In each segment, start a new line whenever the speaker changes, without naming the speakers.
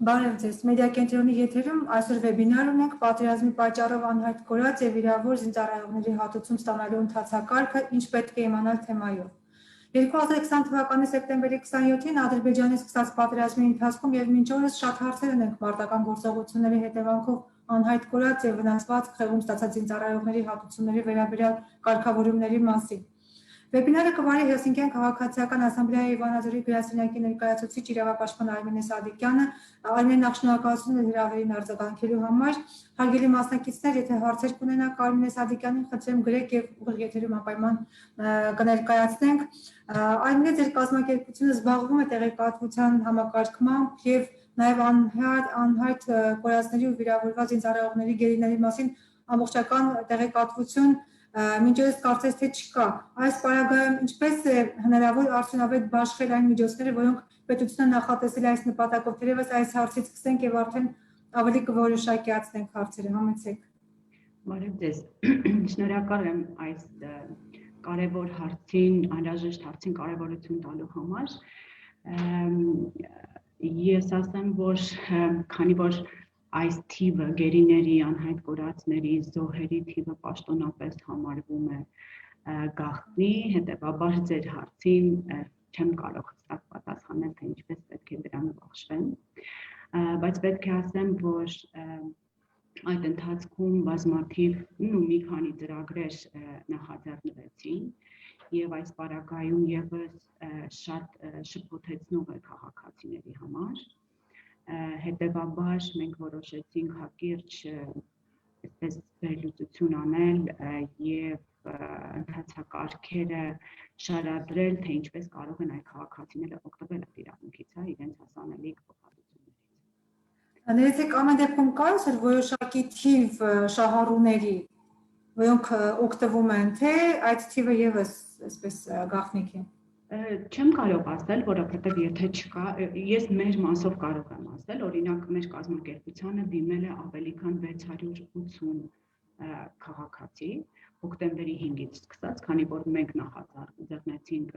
Բարև ձեզ, մեդիա կենտրոնի եթերում այսօր վեբինար ունենք պատերազմի պատճառով անհայտ կորած եւ վիրավոր զինծառայողների հատուցում ստանալու ընթացակարգը ինչ պետք է իմանալ թեմայով։ 2020 թվականի սեպտեմբերի 27-ին Ադրբեջանի սկսած պատերազմի ընթացքում եւ մինչ օրս շատ հարցեր ունենք մարտական գործողությունների հետևանքով անհայտ կորած եւ վնասված խեղում ստացած զինծառայողների հատուցումների վերաբերյալ կարգավորումների մասին։ Վեբինարը կվարի Հելսինկյան քաղաքացիական ասամբլեայի Վանաձորի գրասենյակի ներկայացուցիչ իրավապաշտպան Արմենե Սադիկյանը, Արմենը նախշնորհակալություն է հրավերին արձագանքելու համար։ Հարգելի մասնակիցներ, եթե հարցեր կունենաք Արմենե Սադիկյանին, խնդրեմ գրեք եւ ուղիղ եթերում անպայման կներկայացնենք։ Արմենե, ձեր կազմակերպությունը զբաղվում է տեղեկատվության համակարգմամբ եւ նաեւ անհայտ կորածների ու վիրավորված զինծառայողների գերիների մասին ամբողջական տեղեկատվություն մինչ օրս կարծես թե չկա։ Այս պարագայում ինչպես է հնարավոր արդյունավետ բաշխել այն միջոցները, որոնք պետությունը նախատեսել է այս նպատակով։ Թերևս այս հարցից սկսենք եւ արդեն ավելի կորոշակիացնենք հարցերը, համեցեք։
Բարև ձեզ։ Շնորհակալ եմ այս կարևոր հարցին, անհրաժեշտ հարցին կարևորություն տալու համար։ Ես ասեմ, որ քանի որ այս թիվը գերիների, անհայտ կորածների, զոհերի թիվը պաշտոնապես համարվում է գաղտնի, հետևաբար ձեր հարցին չեմ կարող հստակ պատասխանել, թե ինչպես պետք է դրանով բախվեն, բայց պետք է ասեմ, որ այդ ընթացքում բազմաթիվ մի քանի ծրագրեր նախաձեռնվեցին եւ այս պարագայում եւս շատ շփոթեցնող է քաղաքացիների համար։ Հետևաբար մենք որոշեցինք հակիրճ այսպես վերլուծություն անել եւ ընթացակարգերը շարադրել, թե ինչպես կարող են այդ քաղաքացիները օգտվել այդ իրավունքից, իրենց հասանելիք փոխհատուցումներից։
Ներեցեք, ամեն դեպքում կա որոշակի թիվ շահառուների, որոնք օգտվում են, թե այդ թիվը եւս այսպես գաղտնիք է։
Չեմ կարող ասել, որովհետև եթե չկա, ես մեր մասով կարող եմ ասել, օրինակ մեր կազմակերպությանը դիմել է ավելի քան 680 քաղաքացի, հոկտեմբերի 5-ից սկսած, քանի որ մենք նախաձեռնեցինք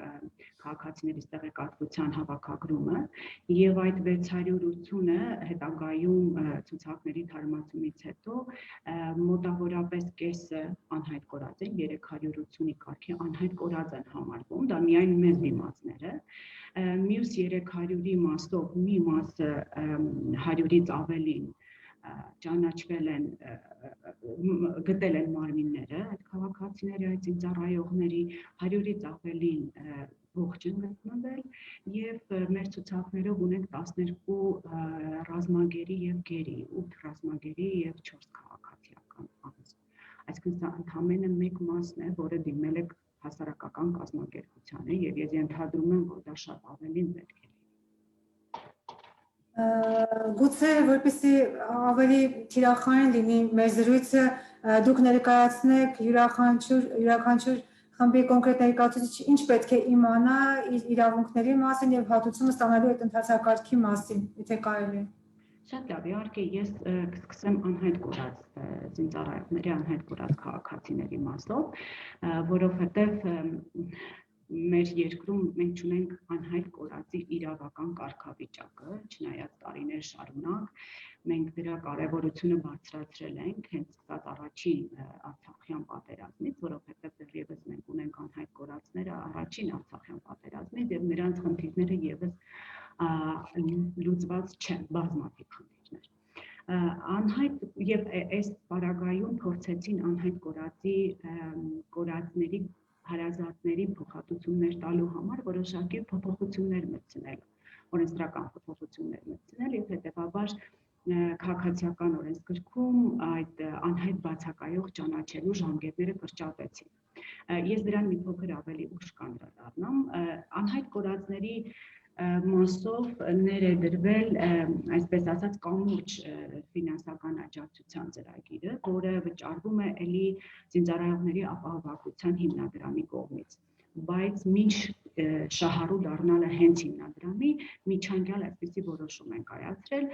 քաղաքացիների տեղեկատվության հավաքագրումը եւ այդ 680-ը հետագայում ցուցակների թարմացումից հետո մոտավորապես կեսը անհայտ կորած են, 380-ի կարգի անհայտ կորած են համարվում, դա միայն մեր դիմացները, մյուս 300-ի մասով մի մասը 100-ից ավելին ճանաչվել են, գտել են մարմինները, այդ քաղաքացիների, այդ զինծառայողների 100-ից ավելին ողջ են գտնվել եւ մեր ցուցակներով ունենք 12 ռազմագերի եւ գերի, 8 ռազմագերի եւ 4 քաղաքացիական անձ։ Այսինքն սա ընդամենը մեկ մասն է, որը դիմել է հասարակական կազմակերպությանը եւ ես ենթադրում եմ, որ դա շատ ավելին պետք է։
Գուցե որպեսզի ավելի թիրախային լինի մեր զրույցը, դուք ներկայացնեք յուրաքանչյուր խմբի կոնկրետ ներկայացուցիչ ինչ պետք է իմանա իր իրավունքների մասին եւ հատուցումը ստանալու այդ ընթացակարգի մասին, եթե կարելի է։
Շատ լավ, իհարկե ես կսկսեմ անհայտ կորած զինծառայողների, անհայտ կորած քաղաքացիների մասով, որովհետեւ մեր երկրում մենք ունենք անհայտ կորածի իրավական կարգավիճակը, չնայած տարիներ շարունակ մենք դրա կարևորությունը բարձրացրել ենք հենց սկսած առաջին Արցախյան պատերազմից, որովհետև դեռևս մենք ունենք անհայտ կորածները առաջին Արցախյան պատերազմից եւ նրանց խնդիրները եւս լուծված չեն, բազմաթիվ խնդիրներ։ Անհայտ եւ այս պարագայում փորձեցին անհայտ կորածների հարազատների փոխհատուցումներ տալու համար որոշակի փոփոխություններ մտցնել, օրենսդրական փոփոխություններ մտցնել եւ հետեւաբար քաղաքացիական օրենսգրքում այդ անհայտ բացակայող ճանաչելու ժամկետները կրճատեցին։ Ես դրան մի փոքր ավելի ուշ կանդրադառնամ, անհայտ կորածների մասով ներդրվել, այսպես ասած, կամուրջ ֆինանսական աջակցության ծրագիրը, որը վճարվում է էլի զինծառայողների ապահովության հիմնադրամի կողմից, բայց մինչ շահառու դառնալը հենց հիմնադրամի միջանկյալ այսպիսի որոշում են կայացրել,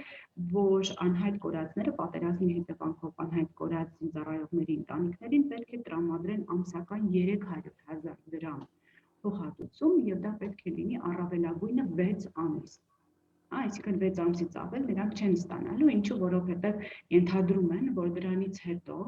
որ անհայտ կորածները պատերազմի հետևանքով անհայտ կորած զինծառայողների ընտանիքներին պետք է տրամադրեն ամսական 300,000 դրամ փոխհատուցում եւ դա պետք է լինի առավելագույնը 6 ամիս։ Այսինքն 6 ամսից ավել նրանք չեն ստանալու, ինչու որովհետև ենթադրում են, որ դրանից հետո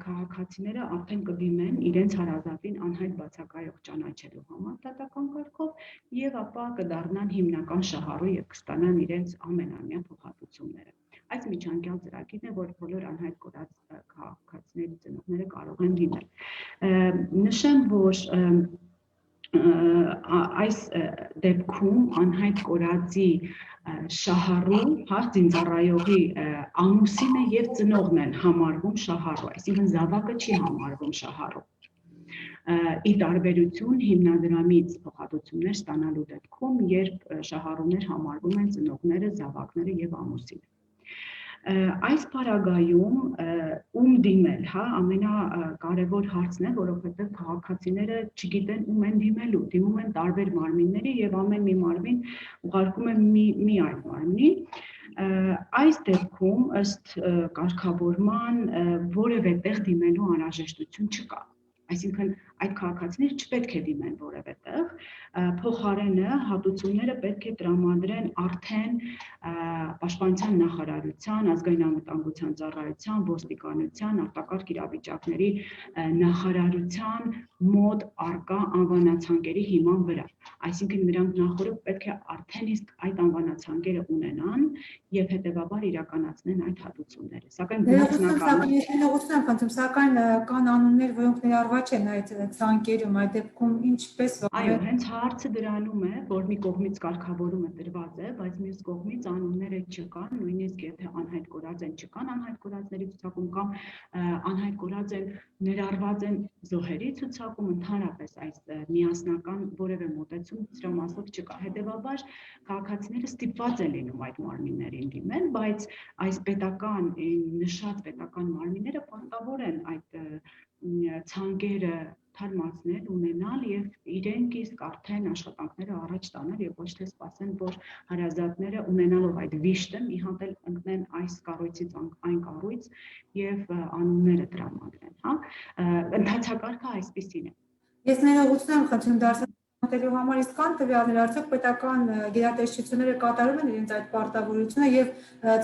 քաղաքացիները արդեն կդիմեն իրենց հարազատին անհայտ բացակայող ճանաչելու համար դատական կարգով եւ ապա կդառնան հիմնական շահառու եւ կստանան իրենց ամենամյա փոխհատուցումները։ Այս միջանկյալ ծրագիրն է, որ բոլոր անհայտ կորած քաղաքացիների ծնողները կարող են դիմել։ Նշեմ, որ այս դեպքում անհայտ կորածի շահառու, ծինծառայողի ամուսինը եւ ծնողն են համարվում շահառու, այսինքն զավակը չի համարվում շահառու։ Ի տարբերություն հիմնադրամից փոխհատուցումներ ստանալու դեպքում, երբ շահառուներ համարվում են ծնողները, զավակները եւ ամուսինը։ Այս պարագայում ում դիմել, ամենակարևոր հարցն է, որովհետև քաղաքացիները չգիտեն ում են դիմելու, դիմում են տարբեր մարմինների եւ ամեն մի մարմին ուղարկում է մի այլ մարմնի։ Այս դեպքում ըստ կարգավորման որևէ տեղ դիմելու անհրաժեշտություն չկա։ Այսինքն այդ քաղաքացիները չպետք է դիմեն որևէ տեղ, փոխարենը հատուցումները պետք է տրամադրեն արդեն Պաշտպանության նախարարության, ազգային անվտանգության ծառայության, ոստիկանության, արտակարգ իրավիճակների նախարարության մոտ արկա անվանացանկերի հիման վրա։ Այսինքն նրանք նախորդ պետք է արդեն իսկ այդ անվանացանկերը ունենան եւ հետեւաբար իրականացնեն այդ հատուցումները։ Սակայն
սակայն կան անուններ, որոնք ներառված չեն այդ ցանկերում, այդ դեպքում ինչպես
Այո, հենց հարցը դրանում է, որ մի կողմից կարգավորումը տրված է, բայց մյուս կողմից անունները չկան, նույնիսկ եթե անհայտ կորած են, չկան անհայտ կորածների ցուցակում կամ անհայտ կորած են, ներառված են զոհերի ցուցակում, ընդհանրապես այս միասնական որևէ մոտեցում դրա մասով չկա։ Հետևաբար քաղաքացիները ստիպված են լինում այդ մարմիններին դիմել, բայց այս պետական նշած պետական մարմինները պարտավոր են այդ ցանկերը թարմացնել, ունենալ եւ իրենք իսկ արդեն աշխատանքները առաջ տանել եւ ոչ թե սպասեն, որ հարազատները ունենալով այդ վիշտը մի հատ էլ ընկնեն այս կառույցից այն կառույց եւ անունները տրամադրեն, Ընթացակարգը այսպեսին է։
Ես ներողություն եմ խնդրում դարձնելու համար, իսկ կան տվյալներ, արդյոք պետական գերատեսչությունները կատարում են իրենց այդ պարտավորությունը եւ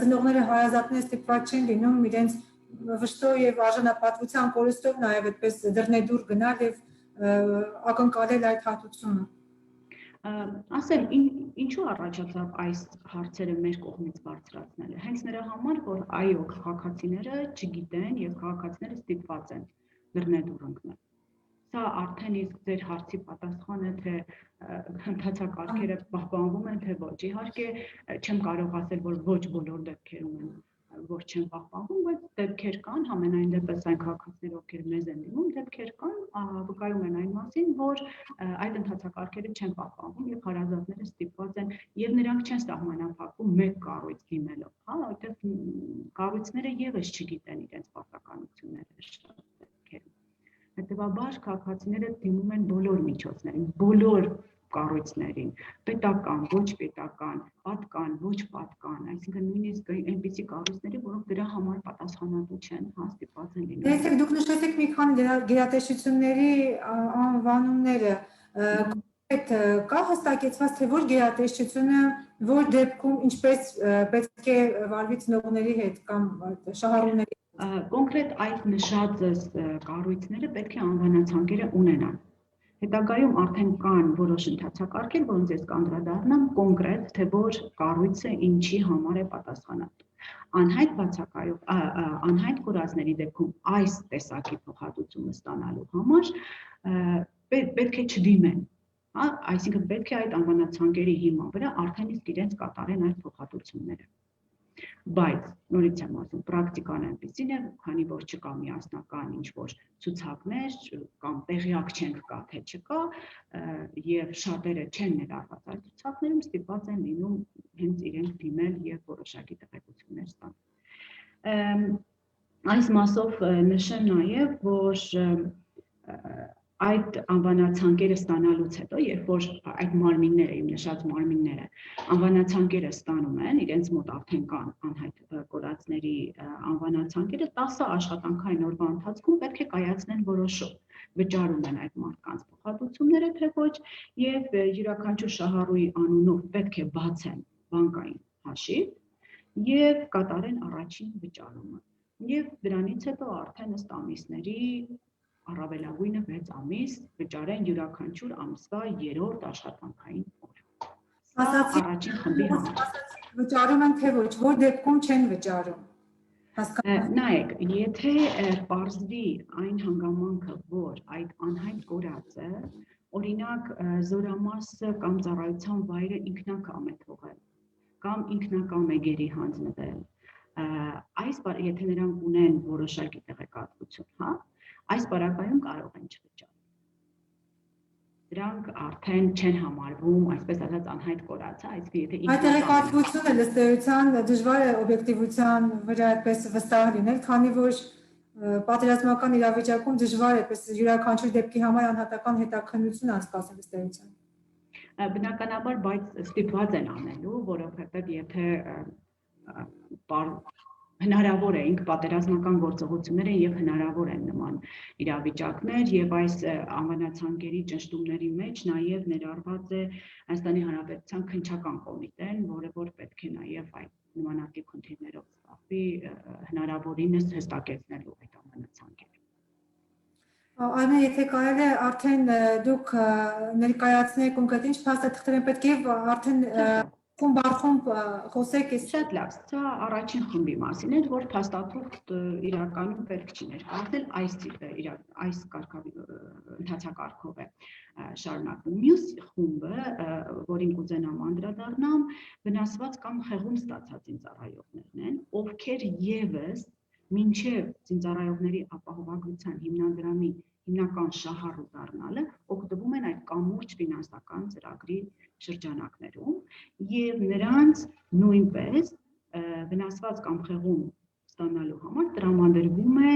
ծնողները հարազատները ստիպված չեն լինում իրենց վշտով եւ արժանապատվության կորստով նաեւ այդպես դռնեդուր գնալ եւ ակնկալել այդ հատուցումը։
Ասեմ, ինչու առաջացավ այս հարցերը մեր կողմից բարձրացնելը։ Հենց նրա համար, որ այո, քաղաքացիները չգիտեն եւ քաղաքացիները ստիպված են դռնեդուր ընկնել։ Սա արդեն իսկ ձեր հարցի պատասխանը, թե ընթացակարգերը պահպանվում են, թե ոչ։ Իհարկե, չեմ կարող ասել, որ ոչ բոլոր դեպքերում են որ չեն պահպանվում, բայց դեպքեր կան, համենայն դեպս այն քաղաքացիներ, ովքեր մեզ են դիմում, դեպքեր կան, վկայում են այն մասին, որ այդ ընթացակարգերը չեն պահպանվում եւ հարազատները ստիպված են եւ նրանք չեն սահմանափակվում մեկ կառույց դիմելով, որտեղ կառույցները եւս չգիտեն իրենց պարտականությունները շատ դեպքերում։ Հետեւաբար քաղաքացիները դիմում են բոլոր միջոցներին, բոլոր կառույցներին, պետական, ոչ պետական, պատկան, ոչ պատկան, այսինքն նույնիսկ այնպիսի կառույցների, որոնք դրա համար պատասխանատու չեն, ստիպված են լինում։
Դե դուք նշեցիք մի քանի գերատեսչությունների անվանումները, կա հստակեցված, թե որ գերատեսչությունը որ դեպքում ինչպես պետք է վարվի ծնողների հետ կամ շահառուների։
Կոնկրետ այդ նշած կառույցները պետք է անվանացանկերը ունենան։ Հետագայում արդեն կան որոշ ընթացակարգեր, որոնց ես կանդրադառնամ կոնկրետ, թե որ կառույցը ինչի համար է պատասխանատու։ Անհայտ բացակայող, անհայտ կորածների դեպքում այս տեսակի փոխհատուցումը ստանալու համար պետք է չդիմեն, այսինքն պետք է այդ անվանացանկերի հիման վրա արդեն իսկ իրենց կատարեն այդ փոխհատուցումները։ Բայց նորից եմ ասում, պրակտիկան այնպեսին է, քանի որ չկա միասնական ինչ-որ ցուցակներ կամ տեղյակ չենք կա թե չկա եւ շատերը չեն ներառված այդ ցուցակներում, ստիպված են լինում հենց իրենք դիմել եւ որոշակի տեղեկություններ ստանալ։ Այս մասով նշեմ նաեւ, որ այդ անվանացանկերը ստանալուց հետո, երբ որ այդ մարմինները, իմ նշած մարմինները անվանացանկերը ստանում են, իրենց մոտ արդեն կան անհայտ կորածների անվանացանկերը, 10 աշխատանքային օրվա ընթացքում պետք է կայացնեն որոշում, վճարում են այդ մարդկանց փոխհատուցումները, թե ոչ, եւ յուրաքանչյուր շահառուի անունով պետք է բացեն բանկային հաշիվ եւ կատարեն առաջին վճարումը։ Եվ դրանից հետո արդեն ըստ ամիսների առավելագույնը 6 ամիս վճարեն յուրաքանչյուր ամսվա 3-րդ աշխատանքային օր։ Սա առաջին խմբի համար։
Վճարում են թե ոչ, որ դեպքում չեն վճարում։
Նայեք, եթե պարզվի այն հանգամանքը, որ այդ անհայտ կորածը, օրինակ զորամասը կամ ծառայության վայրը ինքնակամ է թողել, կամ ինքնակամ է գերի հանձնվել, եթե նրանք ունեն որոշակի տեղեկատվություն, հա, այս պարագայում կարող են չվճարել։ Դրանք արդեն չեն համարվում, այսպես ասած, անհայտ կորած, այսինքն եթե
Այդ տեղեկատվությունը ըստ էության դժվար է օբյեկտիվության վրա այդպես վստահ լինել, քանի որ պատերազմական իրավիճակում դժվար է այդպես յուրաքանչյուր դեպքի համար անհատական հետաքննություն անցկացնել ըստ էության։
Բնականաբար, բայց ստիպված են անելու, որովհետև եթե հնարավոր է ինք պատերազմական գործողություններ են եւ հնարավոր են նման իրավիճակներ եւ այս անվանացանկերի ճնշումների մեջ նաեւ ներառված է Հայաստանի Հանրապետության քննչական կոմիտեն, որը որ պետք է նաեւ այդ նմանատիպ խնդիրներով զբաղվի հնարավորինս հստակեցնելու այդ անվանացանկերը։
Այո, եթե կարելի է արդեն դուք ներկայացնեք կոնկրետ ինչ փաստաթղթեր են պետք է արդեն խումբ առ խումբ խոսեք էս
շատ լավ, սա առաջին խմբի մասին էր, որ փաստաթուղթ իրականում պետք չի ներկայացնել այս ընթացակարգով է շարունակվում։ Մյուս խումբը, որին կուզենամ անդրադառնամ, վնասված կամ խեղում ստացած զինծառայողներն են, ովքեր եւս մինչև զինծառայողների ապահովագրության հիմնադրամի հիմնական շահառու դառնալը օգտվում են այդ կամուրջ ֆինանսական ծրագրի շրջանակներում եւ նրանց նույնպես վնասված կամ խեղում ստանալու համար տրամադրվում է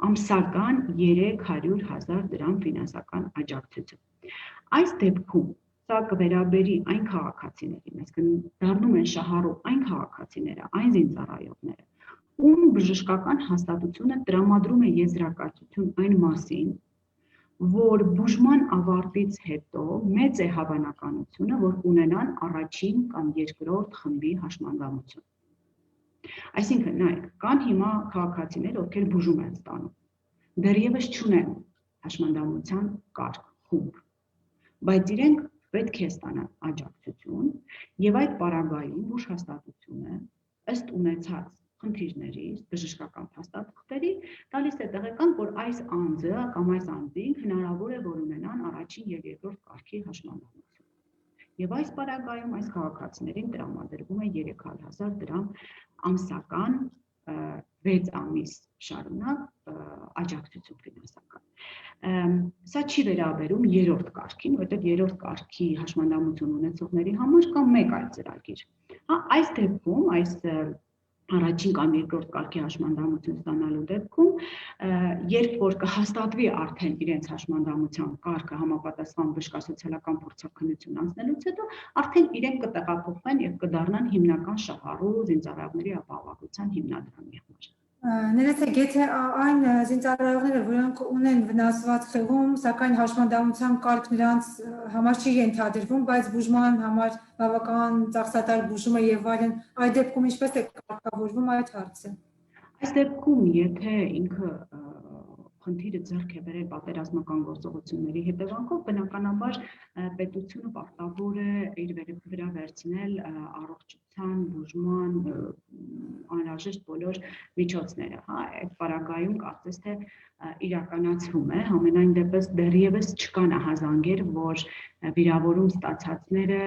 ամսական 300,000 դրամ ֆինանսական աջակցություն։ Այս դեպքում սա կվերաբերի այն քաղաքացիներին, այսինքն դառնում են շահառու այն քաղաքացիները, այն զինծառայողները, ում բժշկական հաստատությունը տրամադրում է եզրակացություն այն մասին, որ բուժման ավարտից հետո մեծ է հավանականությունը, որ ունենան առաջին կամ երկրորդ խմբի հաշմանդամություն։ Այսինքն, նայեք, կան հիմա քաղաքացիներ, ովքեր բուժում են ստանում, դեռևս չունեն հաշմանդամության կարգ, խումբ, բայց իրենք պետք է ստանան աջակցություն եւ այդ պարագայում բուժ հաստատությունը ըստ ունեցած խնդիրների, բժշկական փաստաթղթերի տալիս է տեղեկանք, որ այս անձը կամ այս անձին հնարավոր է որ ունենան առաջին եւ երկրորդ կարգի հաշմանդամություն։ Եվ այս պարագայում այս քաղաքացիներին տրամադրվում է 300,000 դրամ ամսական 6 ամիս շարունակ աջակցություն ֆինանսական։ Սա չի վերաբերում երրորդ կարգին, որտեղ երրորդ կարգի հաշմանդամություն ունեցողների համար կա մեկ այլ ծրագիր։ Հա, այս դեպքում, այս առաջին կամ երկրորդ կարգի հաշմանդամություն ստանալու դեպքում, երբ որ կհաստատվի արդեն իրենց հաշմանդամության կարգը համապատասխան բժշկասոցիալական փորձաքննություն անցնելուց հետո, արդեն իրենք կտեղափոխվեն եւ կդառնան հիմնական շահառու զինծառայողների ապահովագրության հիմնադրամի համար։
Ներեցեք, եթե այն զինծառայողները, որոնք ունեն վնասված խեղում, սակայն հաշմանդամության կարգ նրանց համար չի ենթադրվում, բայց բուժման համար բավական ծախսատար բուժում է եւ այլն, այդ դեպքում ինչպես է կարգավորվում այդ հարցը։
Այս դեպքում, եթե ինքը խնդիրը ձեռք է բերել պատերազմական գործողությունների հետևանքով, բնականաբար պետությունը պարտավոր է իր վրա վերցնել առողջության, բուժման անհրաժեշտ բոլոր միջոցները, հա, այդ պարագայում կարծես թե իրականացվում է, համենայն դեպս դեռևս չկա նախազանգեր, որ վիրավորում ստացածները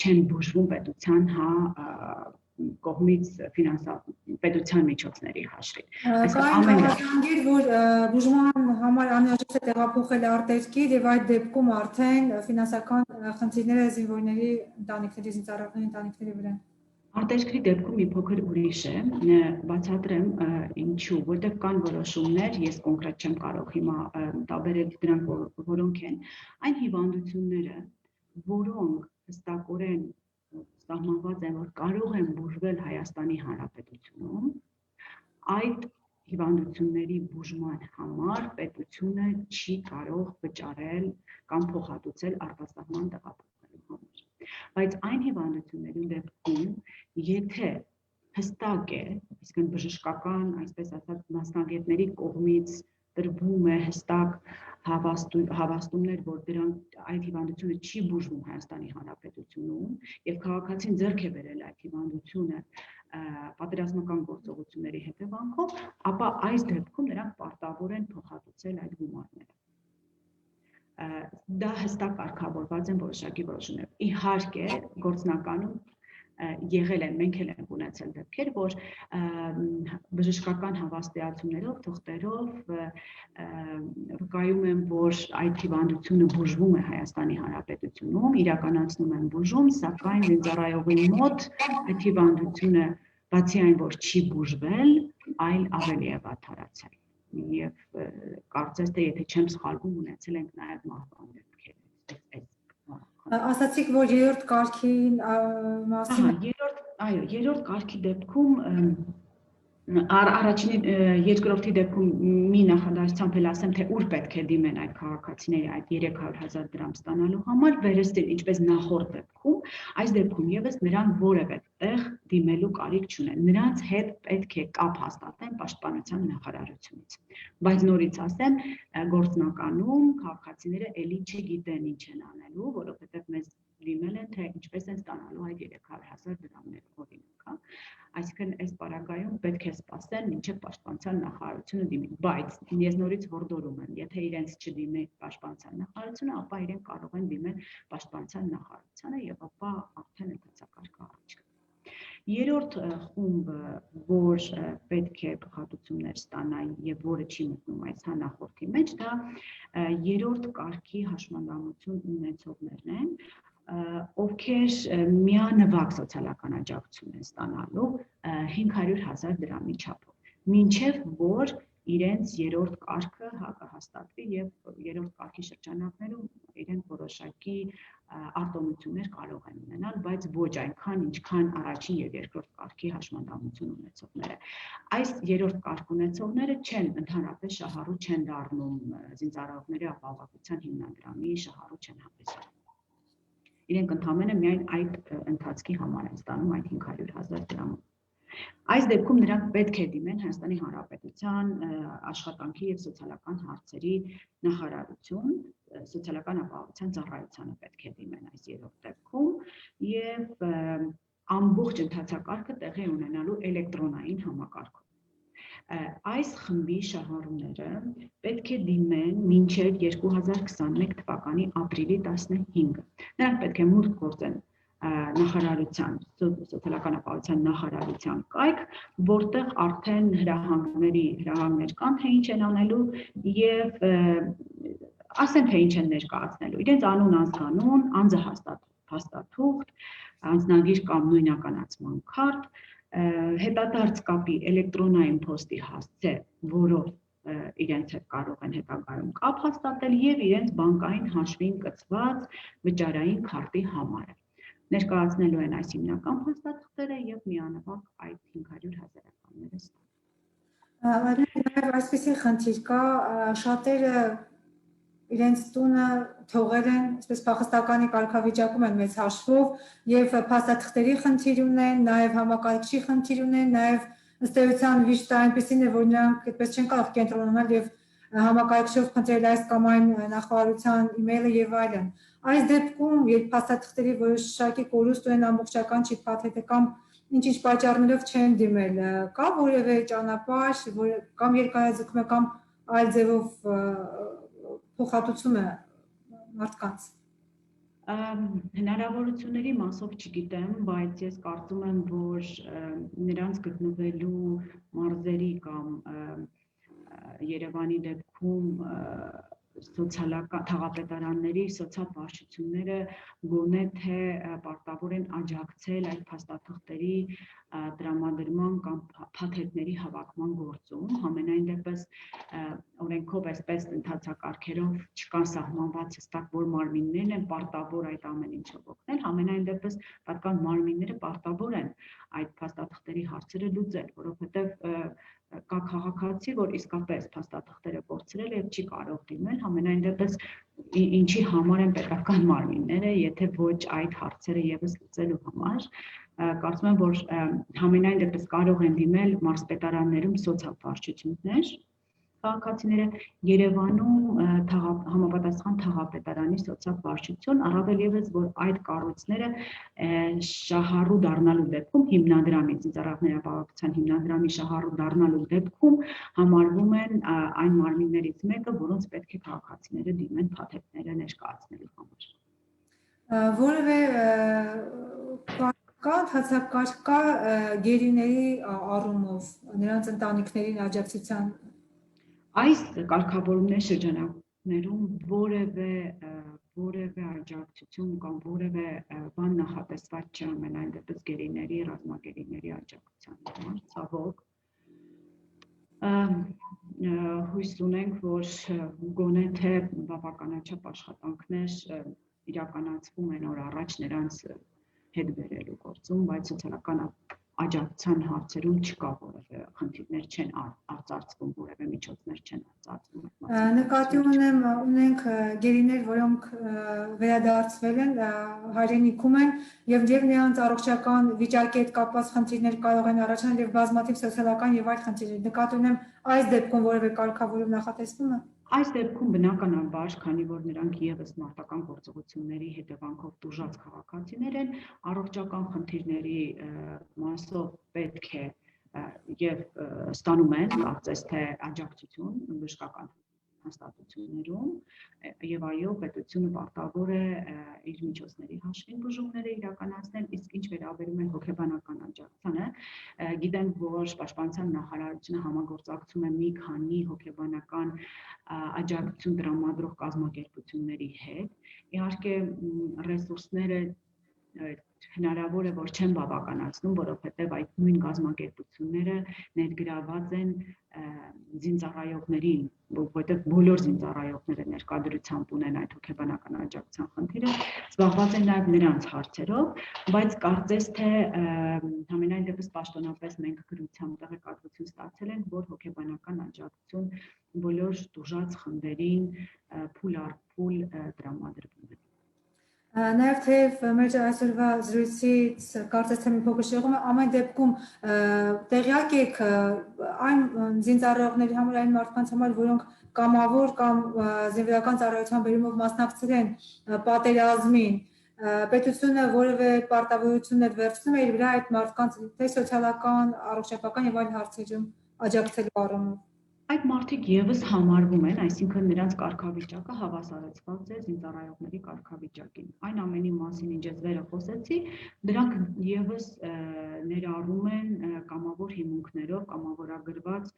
չեն բուժվում պետության, հա, կողմից պետության միջոցների հաշվին։
Կային նախազանգեր, որ բուժման համար անհրաժեշտ է տեղափոխել արտերկիր եւ այդ դեպքում արդեն ֆինանսական խնդիրները զինվորների ընտանիքների, զինծառայողների ընտանիքների վրա։
Արտերկրի դեպքում մի փոքր ուրիշ է, բացատրեմ ինչու, որտեղ կան որոշումներ, ես կոնկրետ չեմ կարող հիմա տարբերել դրանք որոնք են, այն հիվանդությունները, որոնք հստակորեն սահմանված են, որ կարող են բուժվել Հայաստանի Հանրապետությունում, այդ հիվանդությունների բուժման համար պետությունը չի կարող վճարել կամ փոխհատուցել արտասահման տեղափոխելու համար։ Բայց այն հիվանդությունների դեպքում, եթե հստակ է, իսկ բժշկական, այսպես ասած, մասնագետների կողմից տրվում է հստակ հավաստումներ, որ դրանք այդ հիվանդությունը չի բուժվում Հայաստանի Հանրապետությունում եւ քաղաքացին ձեռք է բերել այդ հիվանդությունը պատերազմական գործողությունների հետևանքով, ապա այս դեպքում նրանք պարտավոր են փոխհատուցել այդ գումարները։ Դա հստակ կարգավորված են որոշակի որոշումներ։ Իհարկե, գործնականում եղել են, մենք էլ ենք ունեցել դեպքեր, որ բժշկական հավաստիացումներով, թղթերով վկայում են, որ այդ հիվանդությունը բուժվում է Հայաստանի Հանրապետությունում, իրականացնում են բուժում, սակայն զինծառայողի մոտ այդ հիվանդությունը բացի այն, որ չի բուժվել, այլ ավելի է վատթարացել։ Եվ կարծես թե եթե չեմ սխալվում, ունեցել ենք նաև մահվան դեպքեր։
Ասացիք, որ երրորդ կարգի մասին
երրորդ կարգի դեպքում առաջին երկրորդի դեպքում մի նախադասությամբ էլ ասեմ, թե ուր պետք է դիմեն այդ քաղաքացիները այդ 300,000 դրամ ստանալու համար, վերստին, ինչպես նախորդ դեպքում, այս դեպքում եւս նրանք որևէ տեղ դիմելու կարիք չունեն։ Նրանց հետ պետք է կապ հաստատեն Պաշտպանության նախարարությունից։ Բայց նորից ասեմ, գործնականում քաղաքացիները էլի չգիտեն ինչ են անելու, որովհետեւ մեզ դիմել են, թե ինչպես են ստանալու այդ 300,000 դրամները, օրինակ, հա։ Այսինքն այս պարագայում պետք է սպասեն մինչև Պաշտպանության նախարարությունը դիմի, բայց ես նորից հորդորում եմ, եթե իրենց չդիմի Պաշտպանության նախարարությունը, ապա իրենք կարող են դիմել Պաշտպանության նախարարությանը եւ ապա արդեն ընթացակարգը առաջ գա։ Երրորդ խումբը, որ պետք է փոխհատուցումներ ստանա եւ որը չի մտնում այս նախորդի մեջ, դա երրորդ կարգի հաշմանդամություն ունեցողներն են, ովքեր միանվագ սոցիալական աջակցություն են ստանալու 500,000 դրամի չափով, մինչև որ իրենց երրորդ կարգը կհաստատվի եւ երրորդ կարգի շրջանակներում իրենք որոշակի արտոնություններ կարող են ունենալ, բայց ոչ այնքան, ինչքան առաջին եւ երկրորդ կարգի հաշմանդամություն ունեցողները։ Այս երրորդ կարգ ունեցողները չեն ընդհանրապես շահառու չեն դառնում զինծառայողների ապահովության հիմնադրամի շահառու չեն հանդիսանում։ Իրենք ընդհանրապես միայն այդ ընթացքի համար են ստանում այդ 500,000 դրամը։ Այս դեպքում նրանք պետք է դիմեն Հայաստանի Հանրապետության աշխատանքի եւ սոցիալական հարցերի նախարարություն, սոցիալական ապահովության ծառայությանը պետք է դիմեն այս երրորդ դեպքում եւ ամբողջ ընթացակարգը տեղի ունենալու էլեկտրոնային համակարգով։ Այս խմբի շահառուները պետք է դիմեն մինչև 2021 թվականի ապրիլի 15-ը։ Նրանք պետք է մուտք գործեն նախարարության, սոցիալական ապահովության նախարարության կայք, որտեղ արդեն հրահանգներ կան, թե ինչ են անելու եւ ասեն թե ինչ են ներկայացնելու։ Իրենց անուն, անձանուն, անձը հաստատուղթ, անձնագիր կամ նույնականացման քարտ, հետադարձ կապի էլեկտրոնային փոստի հասցե, որով իրենց հետ կարող են հետագայում կապ հաստատել եւ իրենց բանկային հաշվին կցված վճարային քարտի համարը։ Ներկայացնելու են այս հիմնական փաստաթղթերը եւ միանվագ այդ 500,000-ականները ստանալու։
Նաև այսպիսի խնդիր կա, շատերը իրենց տունը թողել են, այսպես փախստականի կարգավիճակում են մեծ հաշվով եւ փաստաթղթերի խնդիր ունեն, նաեւ համակարգչի խնդիր ունեն, նաեւ ըստ էության վիշտը այնպեսին է, որ նրանք այդպես չեն կարող կենտրոնանալ եւ համակարգչով խնդրել այս կամ այն նախարարության email-ը եւ այլն։ Այս դեպքում, երբ փաստաթղթերի որոշակի կորուստ ունեն ամբողջական չի փաթեթը կամ ինչ-ինչ պատճառներով չեն դիմել, կա որևէ ճանապարհ, կամ երկարաձգում է կամ այլ ձևով փոխհատուցում է մարդկանց։
Հնարավորությունների մասով չգիտեմ, բայց ես կարծում եմ, որ նրանց գտնվելու մարզերի կամ Երևանի դեպքում սոցիալական թաղապետարանների սոցիալ-վարչությունները գոնե թե պարտավոր են աջակցել այդ փաստաթղթերի տրամադրման կամ փաթեթների հավաքման գործում, համենայն դեպս օրենքով այսպես ընթացակարգերով չկան սահմանված հստակ որ մարմիններն են պարտավոր այդ ամեն ինչով օգնել, համենայն դեպս պատկան մարմինները պարտավոր են այդ փաստաթղթերի հարցերը լուծել, որովհետև կա քաղաքացի, որ իսկապես փաստաթղթերը կորցրել եւ չի կարող դիմել, համենայն դեպս ինչի համար են պետական մարմինները, եթե ոչ այդ հարցերը եւս լուծելու համար, կարծում եմ, որ համենայն դեպս կարող են դիմել մարզպետարաններում սոցիալ-վարչություններ, քաղաքացիները Երևանում համապատասխան թաղապետարանի սոցիալ-վարչություն, առավել ևս, որ այդ կառույցները շահառու դառնալու դեպքում հիմնադրամի ծառայողների ապահովության հիմնադրամի շահառու դառնալու դեպքում համարվում են այն մարմիններից մեկը, որոնց պետք է քաղաքացիները դիմեն փաթեթները ներկայացնելու համար։
Որևէ հացակարգ կա գերիների առումով, նրանց ընտանիքներին աջակցության։
Այս կարգավորումների շրջանակներում որևէ աջակցություն կամ որևէ բան նախատեսված չէ ամենայն դեպս գերիների, ռազմագերիների աջակցության համար, ցավոք։ Հույս ունենք, որ գոնե թե բավականաչափ աշխատանքներ իրականացվում են օր առաջ նրանց հետ բերելու գործում, բայց սոցիալական աջակցության հարցերում չկա որևէ խնդիրներ չեն արծարծվում, որևէ միջոցներ չեն արծարծվում։
Նկատի ունենք գերիներ, որոնք վերադարձվել են, հայրենիքում են եւ նրանց առողջական վիճակի հետ կապված խնդիրներ կարող են առաջանալ եւ բազմաթիվ սոցիալական եւ այլ խնդիրներ։ Նկատի ունեմ այս դեպքում որևէ կարգավորում նախատեսվում է։
Այս դեպքում բնականաբար, քանի որ նրանք եւս մարտական գործողությունների հետևանքով տուժած քաղաքացիներ են, առողջական խնդիրների մասով պետք է եւ ստանում են, կարծես թե աջակցություն բժշկական հաստատություններում եւ այո, պետությունը պարտավոր է իր միջոցների հաշվին բուժումները իրականացնել, իսկ ինչ վերաբերում է հոգեբանական աջակցությանը, գիտենք, որ Պաշտպանության նախարարությունը համագործակցում է մի քանի հոգեբանական աջակցություն տրամադրող կազմակերպությունների հետ, իհարկե ռեսուրսները հնարավոր է, որ չեն բավականացնում, որովհետև այդ նույն կազմակերպությունները ներգրաված են զինծառայողներին, որովհետև բոլոր զինծառայողները ներկայությամբ ունեն այդ հոգեբանական աջակցության խնդիրը, զբաղված են նաև նրանց հարցերով, բայց կարծես թե համենայն դեպս պաշտոնապես մենք գրությամբ տեղեկատվություն ստացել ենք, որ հոգեբանական աջակցություն բոլոր տուժած խմբերին փուլ առ փուլ տրամադրվում է։
Նաև թեև մեր այսօրվա զրույցից կարծես թե մի փոքր շեղում է, ամեն դեպքում տեղյակ եք այն զինծառայողների համար, այն մարդկանց համար, որոնք կամավոր կամ զինվորական ծառայության բերումով մասնակցել են պատերազմին, պետությունը որևէ պարտավորություններ վերցնում է իր վրա այդ մարդկանց թե սոցիալական, առողջապահական եւ այլ հարցերում աջակցելու առումով։
Այդ մարդիկ եւս համարվում են, այսինքն նրանց կարգավիճակը հավասարեցված է զինծառայողների կարգավիճակին։ Այն ամենի մասին, ինչ ես վերը խոսեցի, դրանք եւս ներառում են կամավոր հիմունքներով կամավորագրված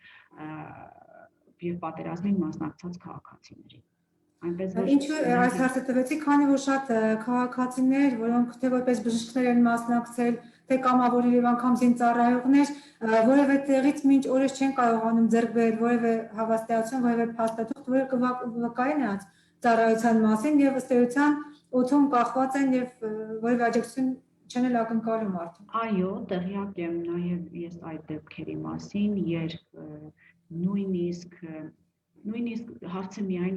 եւ պատերազմին մասնակցած քաղաքացիներին։
Ինչու այս հարցը տվեցի, քանի որ շատ քաղաքացիներ, որոնք թե որպես բժիշկներ են մասնակցել, թե կամավոր եւ անգամ զինծառայողներ, որևէ տեղից մինչ օրս չեն կարողանում ձեռք բերել որևէ հավաստիացություն, որևէ փաստաթուղթ, որը կվկայի նրանց ծառայության մասին եւ ըստ էության օդում կախված են եւ որևէ աջակցություն չեն էլ ակնկալում արդեն։
Այո, տեղյակ եմ նաեւ ես այդ դեպքերի մասին, երբ նույնիսկ հարցը միայն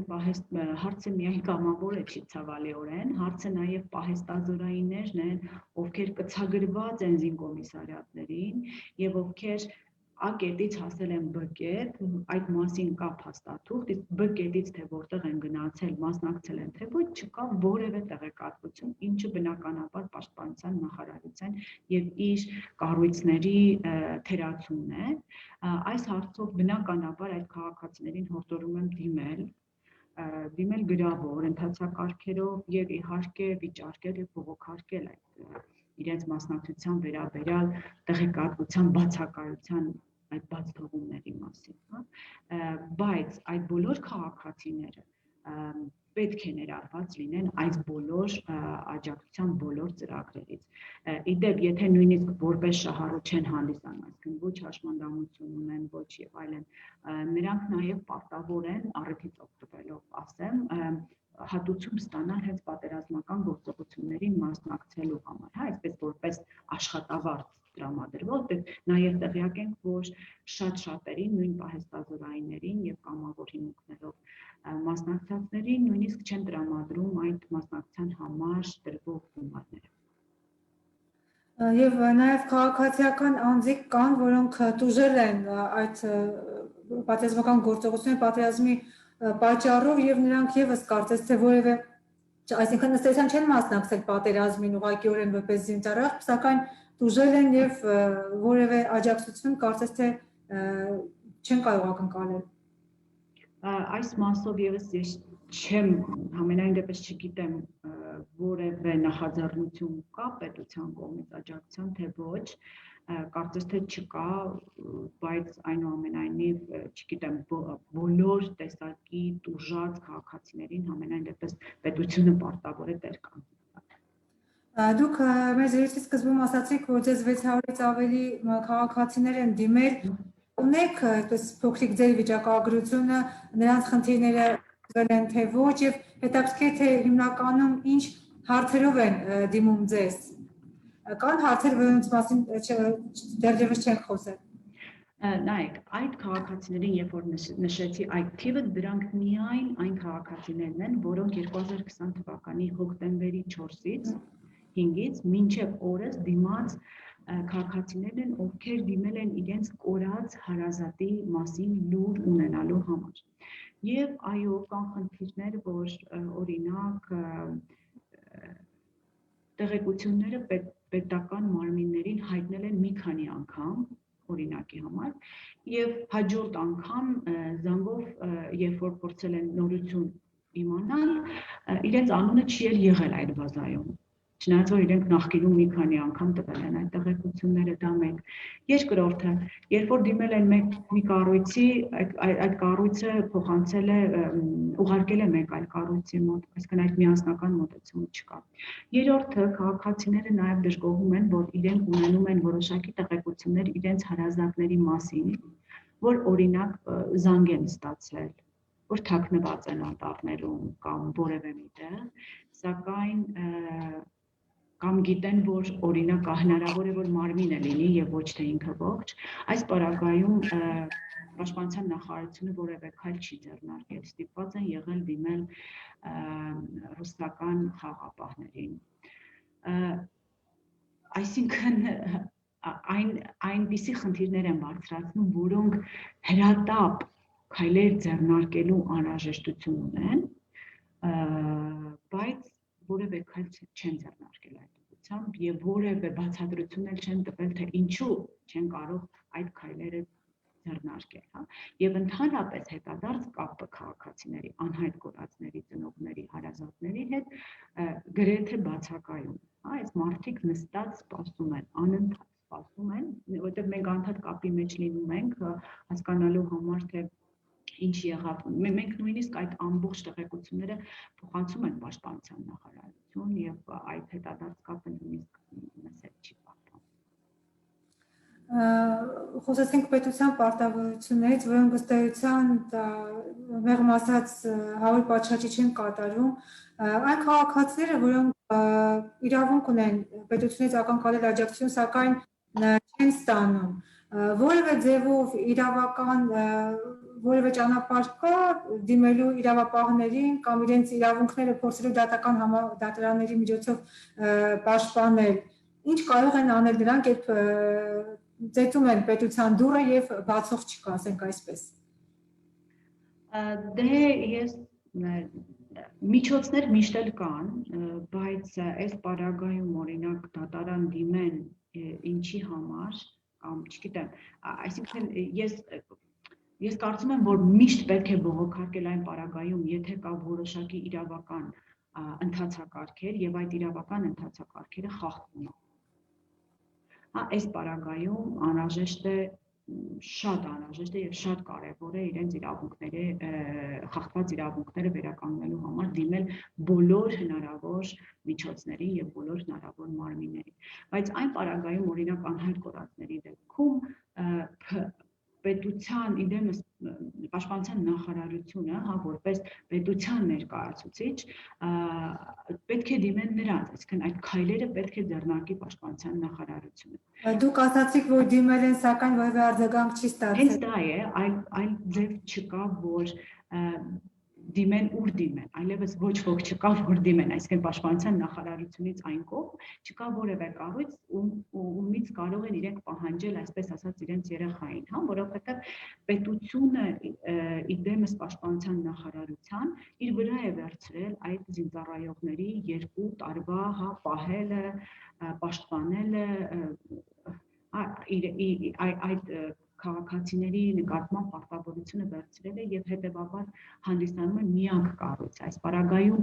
կամավոր է չի ցավալիորեն, հարցը նաև պահեստազորայիններն են, ովքեր կցագրված են զինկոմիսարիատներին եւ ովքեր A կետից հասել են B կետ, այդ մասին կա փաստաթուղթ, իսկ B կետից թե որտեղ են գնացել, մասնակցել են թե ոչ, չկա որևէ տեղեկատվություն, ինչը բնականաբար Պաշտպանության նախարարության եւ իր կառույցների թերացումն է։ Այս հարցով բնականաբար այդ քաղաքացիներին հորդորում եմ դիմել գրավոր ընթացակարգերով եւ իհարկե վիճարկել եւ բողոքարկել իրենց մասնակցության վերաբերյալ տեղեկատվության բացակայության այդ բաց թողումների մասին, բայց այդ բոլոր քաղաքացիները պետք է ներառված լինեն այս բոլոր աջակցության բոլոր ծրագրերից։ Իդեպ, եթե նույնիսկ որպես շահառու չեն հանդիսանում, այսինքն ոչ հաշմանդամություն ունեն, ոչ եւ այլն, նրանք նաեւ պարտավոր են առիթից օգտվելով, ասեմ, հատուցում ստանալ հենց պատերազմական գործողություններին մասնակցելու համար, հա, այսպես որպես աշխատավարձ տրամադրվող, նաև տեղյակ ենք, որ շատ-շատերին, նույն պահեստազորայիններին եւ կամավոր հիմունքներով մասնակցածներին նույնիսկ չեն տրամադրում այդ մասնակցության համար տրվող գումարները։
Եվ նաև քաղաքացիական անձիկ կան, որոնք տուժել են այդ պատերազմական գործողությունների պատերազմի պատճառով եւ նրանք եւս կարծես թե որևէ, այսինքն ըստ էության չեն մասնակցել պատերազմին ուղղակիորեն որպես զինծառայող, սակայն տուժել են եւ որևէ աջակցություն կարծես թե չեն կարող ակնկալել։
Այս մասով եւս ես չեմ համենայն դեպս չգիտեմ որևէ նախաձեռնություն կա պետության կողմից աջակցության, թե ոչ, կարծես թե չկա, բայց այնուամենայնիվ չգիտեմ բոլոր տեսակի տուժած քաղաքացիներին համենայն դեպս պետությունը պարտավոր է տեր կանգնել։
Դուք մեր զրույցի սկզբում ասացիք, որ ձեզ 600-ից ավելի քաղաքացիներ են դիմել, ունեք այդպես փոքրիկ ձեր վիճակագրությունը, նրանց խնդիրները են թե ոչ եւ հետաքրքիր թե հիմնականում ինչ հարցերով են դիմում ձեզ։ Կան հարցեր, որոնց մասին դեռևս չենք խոսել։
Նայեք, այդ քաղաքացիներին, երբ որ նշեցի այդ թիվը, դրանք միայն այն քաղաքացիներն են, որոնք 2020 թվականի հոկտեմբերի 4-ից 5-ից մինչև օրս դիմաց քաղաքացիներն են, ովքեր դիմել են իրենց կորած հարազատի մասին լուր ունենալու համար։ Եվ այո, կան խնդիրներ, որ օրինակ տեղեկությունները պետական մարմիններին հայտնել են մի քանի անգամ, օրինակի համար, եւ հաջորդ անգամ զանգով, երբ որ փորձել են նորություն իմանալ, իրենց անունը չի եղել այդ բազայում։ Չնայած որ իրենք նախկինում մի քանի անգամ տվել են այդ տեղեկությունները, դա մեկ։ Երկրորդը, երբ որ դիմել են մի կառույցի, այդ կառույցը փոխանցել է, ուղարկել է մեկ այլ կառույցի մոտ, այսինքն այդ միասնական մոտեցում չկա։ Երրորդը, քաղաքացիները նաև դժգոհում են, որ իրենք ունենում են որոշակի տեղեկություններ իրենց հարազատների մասին, որ օրինակ զանգ են ստացել, որ թաքնված են անտառներում կամ որևէ միտեղ, սակայն կամ գիտեն, որ օրինակ հնարավոր է, որ մարմինը լինի եւ ոչ թե ինքը ողջ, այս պարագայում Պաշտպանության նախարարությունը որևէ քայլ չի ձեռնարկել, ստիպված են եղել դիմել ռուսական խաղապահներին։ Այսինքն այնպիսի խնդիրներ են բարձրացնում, որոնք հրատապ քայլեր ձեռնարկելու անհրաժեշտություն ունեն, բայց որևէ քայլ չեն ձեռնարկել այդ ուղղությամբ եւ որևէ բացատրություն էլ չեն տվել, թե ինչու չեն կարող այդ քայլերը ձեռնարկել, հա, եւ ընդհանրապես հետադարձ կապը քաղաքացիների, անհայտ կորածների, ծնողների, հարազատների հետ գրեթե բացակայում, հա, այս մարդիկ նստած սպասում են, անընդհատ սպասում են, որովհետեւ մենք անդադ կապի մեջ լինում ենք, հասկանալու համար, թե ինչ եղավ, մենք նույնիսկ այդ ամբողջ տեղեկությունները փոխանցում ենք Պաշտպանության նախարարություն եւ այդ հետադարձ կապը նույնիսկ մեզ հետ չի պահպանում։
Խոսեցինք պետության պարտավորություններից, որոնք ըստ էության մեղմ ասած 100 պատշաճի չեն կատարում, այն քաղաքացիները, որոնք իրավունք ունեն պետությունից ակնկալել աջակցություն, սակայն չեն ստանում, որևէ ձևով իրավական որևէ ճանապարհ կա դիմելու իրավապահներին կամ իրենց իրավունքները փորձելու դատական դատարանների միջոցով պաշտպանել, ինչ կարող են անել դրանք, երբ ծեծում են պետության դուռը եւ բացող չկա, ասենք այսպես։
Դե ես միջոցներ միշտ էլ կան, բայց այս պարագայում օրինակ դատարան դիմեն ինչի համար կամ չգիտեմ, այսինքն ես կարծում եմ, որ միշտ պետք է բողոքարկել այն պարագայում, եթե կա որոշակի իրավական ընթացակարգեր եւ այդ իրավական ընթացակարգերը խախտվում են։ Այս պարագայում անհրաժեշտ է եւ շատ կարեւոր է իրենց իրավունքների խախտված իրավունքները վերականգնելու համար դիմել բոլոր հնարավոր միջոցների եւ բոլոր հնարավոր մարմինների։ Բայց այն պարագայում օրինակ անհայտ կորածների դեպքում պետության իդեմս Պաշտպանության նախարարությունը, հա, որպես պետության ներկայացուցիչ, պետք է դիմեն նրանց, այսինքն այդ քայլերը պետք է ձեռնարկի պաշտպանության նախարարությունը։
Դուք ասացիք, որ դիմել են, սակայն որևէ արձագանք չի ստացել։
Հենց դա է, այլ ձև չկա, որ դիմեն ուր դիմեն, այլևս ոչ ոք չկա, որ դիմեն, այսինքն պաշտպանության նախարարությունից այն կողմ չկա որևէ կառույց, ումից կարող են իրենք պահանջել, այսպես ասած, իրենց երեխային, հա, որովհետև պետությունը իդեմս պաշտպանության նախարարության իր վրա է վերցրել այդ զինծառայողների 2 տարվա, հա, պահելը, պաշտպանելը, այդ քաղաքացիների նկատմամբ պարտավորությունը վերցրել է եւ հետեւաբար հանդիսանում է միակ կառույց։ Այս պարագայում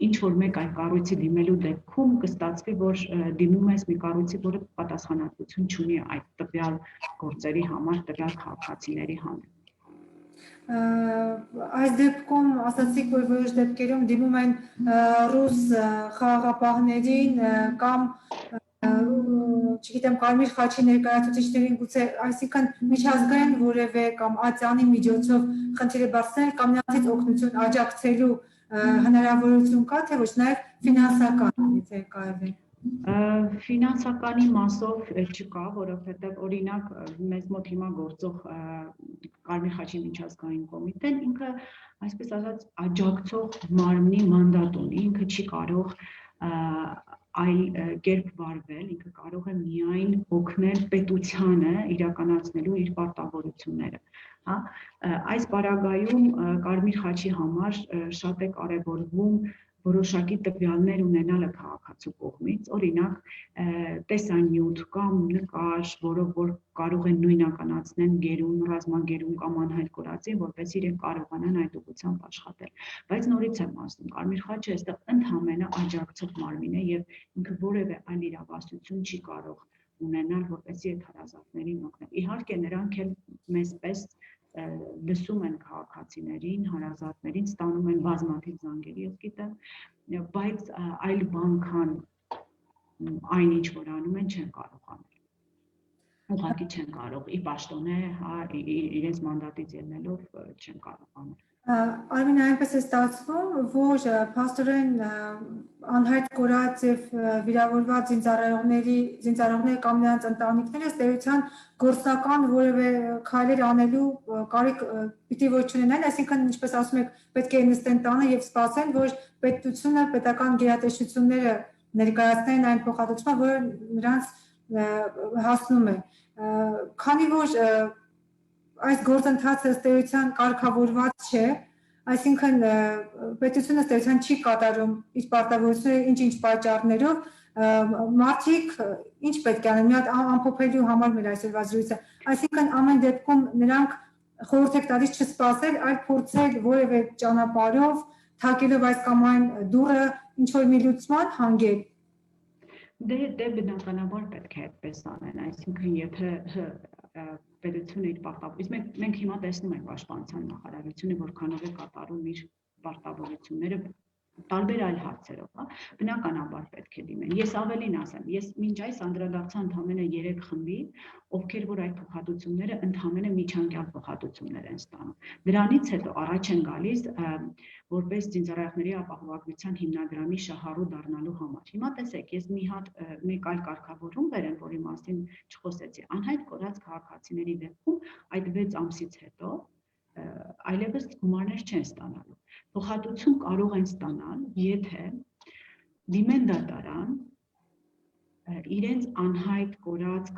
ինչ որ մեկ այլ կառույցի դիմելու դեպքում կստացվի, որ դիմում ես մի կառույցի, որը պատասխանատվություն չունի այդ տվյալ գործերի համար, տվյալ քաղաքացիների համար։
Այս դեպքում ասացիք, որ որոշ դեպքերում դիմում են ռուս խաղաղապահներին կամ չգիտեմ, Կարմիր խաչի ներկայացուցիչներին գուցե, այսինքն միջազգային որևէ կամ ԱԾԱՆ-ի միջոցով խնդիրը բարձրացնել կամ նրանցից օգնություն աջակցելու հնարավորություն կա, թե ոչ նաև ֆինանսական, եթե կարելի։
Ֆինանսականի մասով չկա, որովհետև օրինակ մեզ մոտ հիմա գործող Կարմիր խաչի միջազգային կոմիտեն ինքը, այսպես ասած, աջակցող մարմնի մանդատ ունի, ինքը չի կարող այլ կերպ վարվել, ինքը կարող է միայն օգնել պետությանը իրականացնելու իր պարտավորությունները, հա, այս պարագայում Կարմիր խաչի համար շատ է կարևորվում որոշակի տվյալներ ունենալը քաղաքացու կողմից, օրինակ տեսանյութ կամ նկար, որով որ կարող են նույնականացնեն գերուն, ռազմագերուն կամ անհայտ կորածին, որպես իրենք կարողանան այդ ուղղությամբ աշխատել։ Բայց նորից եմ ասում, Կարմիր խաչը այստեղ ընդհանրապես աջակցող մարմին է եւ ինքը որևէ այլ իրավասություն չի կարող ունենալ, որպեսզի այդ հարազատներին օգնել։ Իհարկե նրանք էլ մեզպես լսում են քաղաքացիներին, հարազատներին, ստանում են բազմաթիվ զանգեր, ես գիտեմ, բայց այլ բան քան այն ինչ որ անում են չեն կարող անել։ Ուղղակի չեն կարող, ի պաշտոնե, հա, իրենց մանդատից ելնելով չեն կարող անել։
Արմին, այնպես է ստացվում, որ փաստորեն անհայտ կորած եւ վիրավորված զինծառայողների կամ նրանց ընտանիքները ստերության գործնական որևէ քայլեր անելու կարիք պիտի ոչ չունենան, այսինքն ինչպես ասում եք, պետք է նստեն տանը եւ սպասեն, որ պետությունը, պետական գերատեսչությունները ներկայացնեն այն փոխհատուցումը, որը նրանց հասնում է։ Քանի որ այս գործընթացը ստերության կարգավորված չէ, այսինքն պետությունը ստերության չի կատարում իր պարտավորությունները ինչ պատճառներով, մարդիկ ինչ պետք է անեն, մի հատ ամփոփելու համար մեր այսօրվա զրույցը, այսինքն ամեն դեպքում նրանք խորհուրդ եք տալիս չսպասել, այլ փորձել որևէ ճանապարհով թակելով այս կամ այն դուռը ինչ որ մի լուծման հանգել։
Դե բնականաբար պետք է այդպես անեն, այսինքն եթե պետությունը իր պարտավորությունները, մենք հիմա տեսնում ենք պաշտպանության նախարարությունը, որքանով է կատարում իր պարտավորությունները տարբեր այլ հարցերով, հա, բնականաբար պետք է դիմեն։ Ես ավելին ասեմ, ես մինչ այս անդրադարձա ընդամենը 3 խմբի, ովքեր որ այդ փոխհատուցումները ընդամենը միջանկյալ փոխհատուցումներ են ստանում։ Դրանից հետո առաջ են գալիս որպես զինծառայողների ապահովագրության հիմնադրամի շահառու դառնալու համար։ Հիմա տեսեք, ես մի հատ մեկ այլ կարգավորում բերեմ, որի մասին չխոսեցի։ Անհայտ կորած քաղաքացիների դեպքում այդ 6 ամսից հետո այլևս գումարներ չեն ստանալու։ Փոխհատուցում կարող են ստանալ, եթե դիմեն դատարան, իրենց անհայտ կորած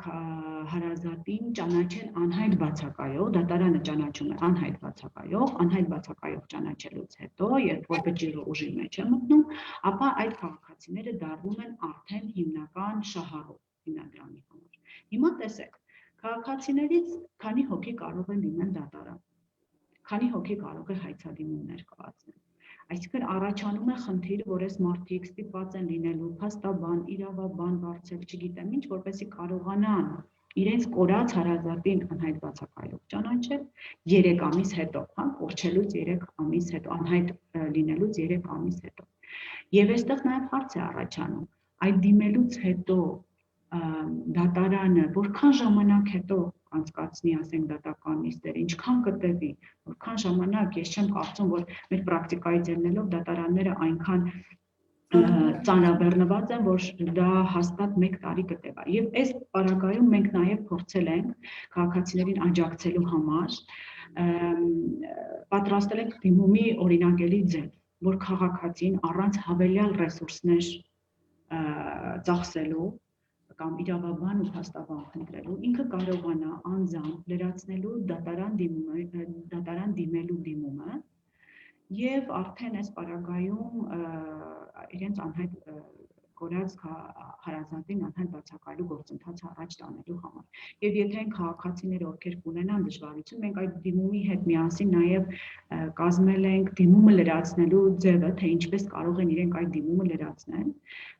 հարազատին ճանաչեն անհայտ բացակայող, դատարանը ճանաչում է անհայտ բացակայող ճանաչելուց հետո, երբ որ վճիռը ուժի մեջ է մտնում, ապա այդ քաղաքացիները դառնում են արդեն հիմնական շահառու հիմնադրամի համար։ Հիմա տեսեք, քաղաքացիներից քանի հոգի կարող են դիմել դատարան, քանի հոգի կարող է հայցադիմումներ կայացնել։ Այսինքն առաջանում է խնդիր, որ այս մարդիկ ստիպված են լինելու փաստաբան, իրավաբան վարձել, չգիտեմ ինչ, որպեսզի կարողանան իրենց կորած հարազատին անհայտ բացակայող ճանաչել 3 ամիս հետո, հա, կորչելուց 3 ամիս հետո, անհայտ լինելուց 3 ամիս հետո։ Եվ այստեղ նաև հարց է առաջանում, այդ դիմելուց հետո դատարանը որքան ժամանակ հետո անցկացնի, ասենք դատական նիստերը, ինչքան կտևի, որքան ժամանակ, ես չեմ կարծում, որ մեր պրակտիկայից ելնելով դատարանները այնքան ծանրաբեռնված են, որ դա հաստատ 1 տարի կտևա։ Եվ այս պարագայում մենք նաև փորձել ենք քաղաքացիներին աջակցելու համար պատրաստել ենք դիմումի օրինակելի ձև, որ քաղաքացին առանց հավելյալ ռեսուրսներ ծախսելու կամ իրավաբան ու փաստաբան խնդրելու, ինքը կարողանա անձամբ լրացնելու դատարան դիմելու դիմումը եւ արդեն այս պարագայում իրենց անհայտ կորած հարազատին անհայտ բացակայելու գործընթացը առաջ տանելու համար։ Եվ եթե այն քաղաքացիները, ովքեր կունենան դժվարություն, մենք այդ դիմումի հետ միասին նաև կազմել ենք դիմումը լրացնելու ձևը, թե ինչպես կարող են իրենք այդ դիմումը լրացնել,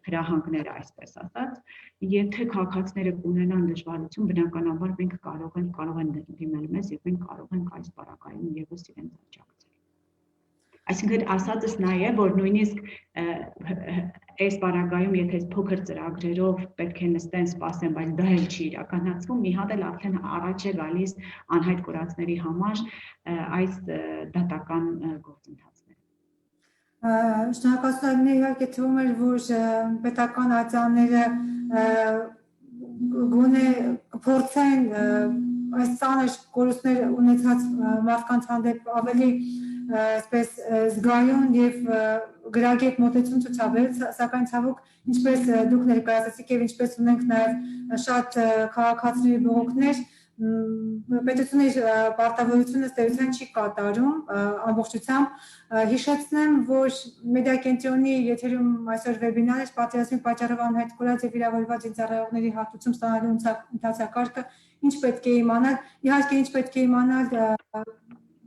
հրահանգները այսպես ասած, եթե քաղաքացիները կունենան դժվարություն, բնականաբար մենք կարող են դիմել մեզ եւ մենք կարող ենք այս պարագայում եւս իրենց աջակցել։ Այսինքն ասածս նա է, որ նույնիսկ այս պարագայում, եթե փոքր ծրագրերով պետք է նստեն, սպասեն, բայց դա էլ չի իրականացվում, մի հատ էլ արդեն առաջ է գալիս անհայտ կորածների համար այս դատական գործընթացները։
Շնորհակալություն, իհարկե թվում էր, որ պետական ատյանները գոնե փորձեն այս ծանր կորուստներ ունեցած մարդկանց հանդեպ ավելի այսպես զգայուն եւ գրագետ մոտեցում ցուցաբերել, սակայն ցավոք ինչպես դուք ներկայացրեցիք եւ ինչպես ունենք նաեւ շատ քաղաքացիների բողոքներ, պետությունը իր պարտավորությունը ստերության չի կատարում ամբողջությամբ։ Հիշեցնեմ, որ մեդիա կենտրոնի եթերում այսօր վեբինար էր պատերազմի պատճառով անհայտ կորած եւ վիրավորված զինծառայողների հատուցում ստանալու ընթացակարգը, ինչ պետք է իմանալ, իհարկե ինչ պետք է իմանալ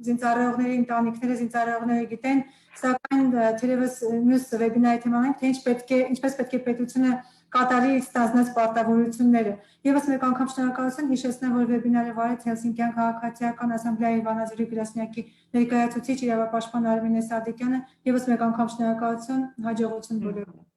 զինծառայողների ընտանիքները, զինծառայողները գիտեն, սակայն թերևս մյուս վեբինարի թեման է, թե ինչպես պետք է պետությունը կատարի ստանձնած պարտավորությունները։ Եվս մեկ անգամ շնորհակալություն, հիշեցնեմ, որ վեբինարը վարեց Հելսինկյան քաղաքացիական ասամբլեայի Վանաձորի գրասենյակի ներկայացուցիչ իրավապաշտպան Արմինե Սադիկյանը, եվս մեկ անգամ շնորհակալություն, հաջողություն բոլորին։